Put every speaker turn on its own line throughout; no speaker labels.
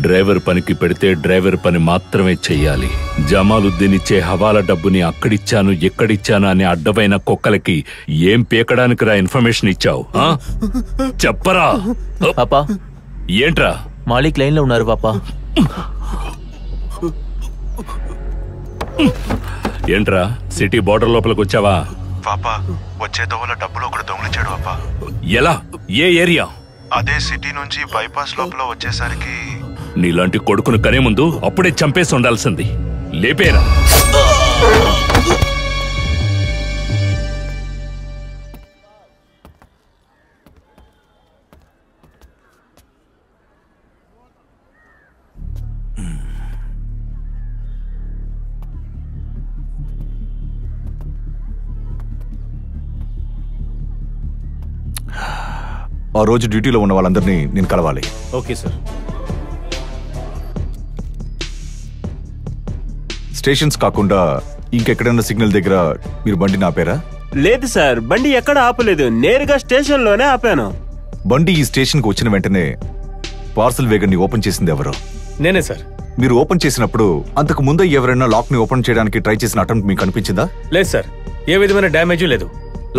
Driver పనికి పెడితే driver పని మాత్రమే చెయ్యాలి. జమాలుద్దీన్ ఇచ్చే హవాలా డబ్బుని అక్కడిచ్చాను ఎక్కడిచ్చాను అనే అడ్డమైన కుక్కలకి ఏం పీకడానికి రా ఇన్ఫర్మేషన్ ఇచ్చావు? చెప్పరా
పాపా.
ఏంట్రా?
మాలిక్ లైన్ లో ఉన్నారు పాపా.
ఏంట్రా సిటీ బోర్డర్ లోపలికి వచ్చావా?
పాపా వచ్చే దోవల డబ్బులు ఒకడు దొంగిలించాడు పాపా.
ఎలా? ఏ ఏరియా?
అదే సిటీ నుంచి బైపాస్ లోపల వచ్చేసరికి
నీలాంటి కొడుకును కనే ముందు అప్పుడే చంపేసి ఉండాల్సింది. లేపేరా.
ఆ రోజు డ్యూటీలో ఉన్న వాళ్ళందరినీ నేను కలవాలి.
Okay sir.
స్టేషన్స్ కాకుండా ఇంకెక్కడైనా సిగ్నల్ దగ్గర మీరు బండిని ఆపారా?
లేదు సార్, బండి ఎక్కడ ఆపలేదు, నేరుగా స్టేషన్ లోనే ఆపాను.
బండి ఈ స్టేషన్ కు వచ్చిన వెంటనే పార్సల్ వేగన్ ని ఓపెన్ చేసింది ఎవరు?
నేనే సార్.
మీరు ఓపెన్ చేసినప్పుడు అంతకు ముందే ఎవరైనా లాక్ ని ఓపెన్ చేయడానికి ట్రై చేసిన అటెంప్ట్ మీకు అనిపించిందా?
లేదు సార్, ఏ విధమైన డ్యామేజ్ లేదు.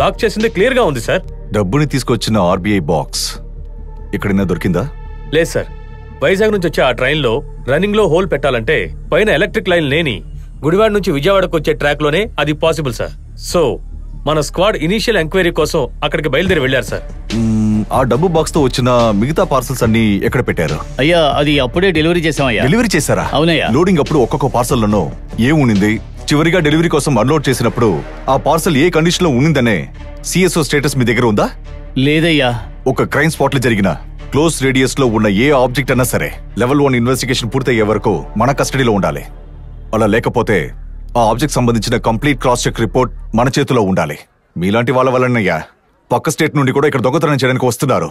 లాక్ చేసింది క్లియర్ గా ఉంది సార్.
డబ్బుని తీసుకొచ్చిన ఆర్బీఐ బాక్స్ ఎక్కడైనా దొరికిందా?
లేదు సార్, వైజాగ్ నుంచి వచ్చే ఆ ట్రైన్ లో రన్నింగ్ లో హోల్ పెట్టాలంటే పైన ఎలక్ట్రిక్ లైన్ లేని గుడివాడ నుంచి విజయవాడకు వచ్చే ట్రాక్ లోనే అది పాసిబుల్ సార్. సో మన స్క్వాడ్ ఇనీషియల్ ఎంక్వైరీ కోసం అక్కడికి బయలుదేరి వెళ్లారు సార్.
ఆ డబ్బు బాక్స్ తో వచ్చిన మిగతా పార్సల్స్ అన్ని ఎక్కడ పెట్టారు?
అయ్యా అది అప్పుడే డెలివరీ చేసామయ్యా.
డెలివరీ చేశారా?
అవునయ్యా.
లోడింగ్ అప్పుడు ఒక్కొక్క పార్సల్లోనూ ఏముంది, చివరిగా డెలివరీ కోసం అన్లోడ్ చేసినప్పుడు ఆ పార్సల్ ఏ కండిషన్ లో ఉండిందనే సిఎస్ఓ స్టేటస్ మీ దగ్గర ఉందా?
లేదయ్యా.
ఒక క్రైమ్ స్పాట్ లో జరిగిన క్లోజ్ రేడియస్ లో ఉన్న ఏ ఆబ్జెక్ట్ అన్నా సరే లెవెల్ 1 ఇన్వెస్టిగేషన్ పూర్తయ్యే వరకు మన కస్టడీలో ఉండాలి. అలా లేకపోతే ఆ ఆబ్జెక్ట్ సంబంధించిన కంప్లీట్ క్రాస్ చెక్ రిపోర్ట్ మన చేతిలో ఉండాలి. మీలాంటి వాళ్ళ వల్లనయ్యా పక్క స్టేట్ నుండి కూడా ఇక్కడ దొంగతనం చేయడానికి వస్తున్నారు.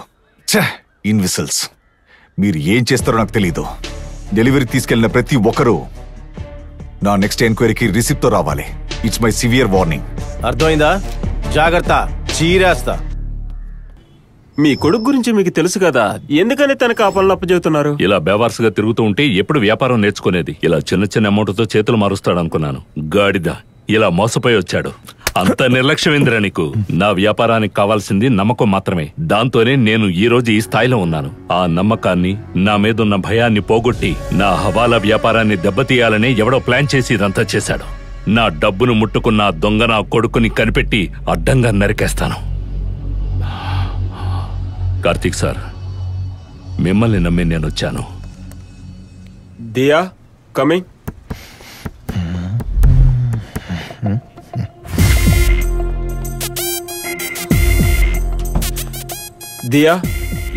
ఇన్విసిల్స్, మీరు ఏం చేస్తారో నాకు తెలీదు. డెలివరీ తీసుకెళ్లిన ప్రతి ఒక్కరూ నా నెక్స్ట్ ఎంక్వైరీకి రిసిప్ట్ తో రావాలి. It's my severe warning.
అర్థమైందా? జాగ్రత్త, చీరేస్తా.
మీ కొడుకు గురించి మీకు తెలుసు కదా, ఎందుకని తనకు ఆ పనులు అప్పచెబుతున్నారు?
ఇలా బేవార్సుగా తిరుగుతూ ఉంటే ఎప్పుడు వ్యాపారం నేర్చుకునేది? ఇలా చిన్న చిన్న అమౌంట్ తో చేతులు మారుస్తాడు అనుకున్నాను. గాడిద ఇలా మోసపోయి వచ్చాడు. అంత నిర్లక్ష్యమేంద్రా నీకు? నా వ్యాపారానికి కావాల్సింది నమ్మకం మాత్రమే. దాంతోనే నేను ఈ రోజు ఈ స్థాయిలో ఉన్నాను. ఆ నమ్మకాన్ని, నా మీదున్న భయాన్ని పోగొట్టి నా హవాలా వ్యాపారాన్ని దెబ్బతీయాలనే ఎవడో ప్లాన్ చేసి ఇదంతా చేశాడు. నా డబ్బును ముట్టుకున్న దొంగ నా కొడుకుని కనిపెట్టి అడ్డంగా నరికేస్తాను. కార్తీక్ సార్, మిమ్మల్ని నమ్మి నేను వచ్చాను.
దియా కమింగ్. దియా,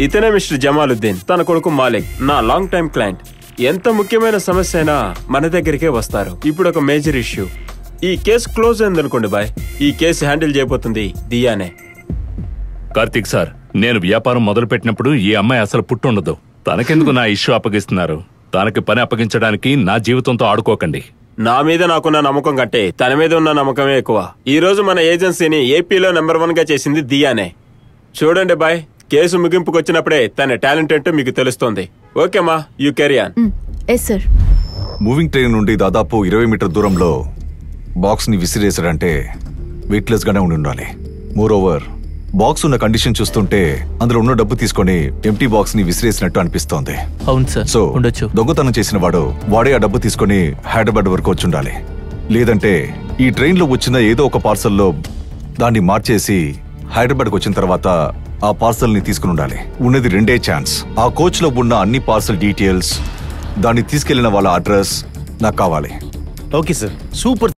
ఇతనే మిస్టర్ జమాలుద్దీన్, తన కొడుకు మాలిక్, నా లాంగ్ టైం క్లయింట్. ఎంత ముఖ్యమైన సమస్య అయినా మన దగ్గరికే వస్తారు. ఇప్పుడు ఒక మేజర్ ఇష్యూ. ఈ కేసు క్లోజ్ అయిందనుకోండి బాయ్, ఈ కేసు హ్యాండిల్ చేయబోతుంది దియానే.
కార్తీక్ సార్, నేను వ్యాపారం మొదలు పెట్టినప్పుడు ఈ అమ్మాయి అసలు పుట్టుండదు. తనకెందుకు నా ఇష్యూ అప్పగిస్తున్నారు? తనకి పని అప్పగించడానికి నా జీవితంతో ఆడుకోకండి.
నా మీద నాకున్న నమ్మకం కంటే తన మీద ఉన్న నమ్మకమే ఎక్కువ. ఈ రోజు మన ఏజెన్సీని ఏపీలో నెంబర్ 1 గా చేసింది దియానే. చూడండి బాయ్, కేసు ముగింపుకు వచ్చినప్పుడే తన టాలెంట్ ఏంటో మీకు తెలుస్తుంది. ఓకేమా, you carry on.
Yes sir.
Moving train నుండి దాదాపు 20 మీటర్ దూరంలో బాక్స్ ని విసిరేసాడంటే వెయిట్లెస్ గానే ఉండాలి. మోర్ ఓవర్, బాక్స్ ఉన్న కండిషన్ చూస్తుంటే అందులో ఉన్న డబ్బు తీసుకొని ఎంటీ బాక్స్ ని విసిరేసినట్టు అనిపిస్తోంది.
అవును సార్.
సో
ఉండొచ్చు.
దొంగతనం చేసిన వాడే ఆ డబ్బు తీసుకొని హైదరాబాద్ వరకు వచ్చి ఉండాలి. లేదంటే ఈ ట్రైన్ లో వచ్చిన ఏదో ఒక పార్సల్లో దాన్ని మార్చేసి హైదరాబాద్కి వచ్చిన తర్వాత ఆ పార్సల్ ని తీసుకుని ఉండాలి. ఉన్నది రెండే ఛాన్స్. ఆ కోచ్ లో ఉన్న అన్ని పార్సల్ డీటెయిల్స్, దాన్ని తీసుకెళ్లిన వాళ్ళ అడ్రస్ నాకు కావాలి.
Okay sir, super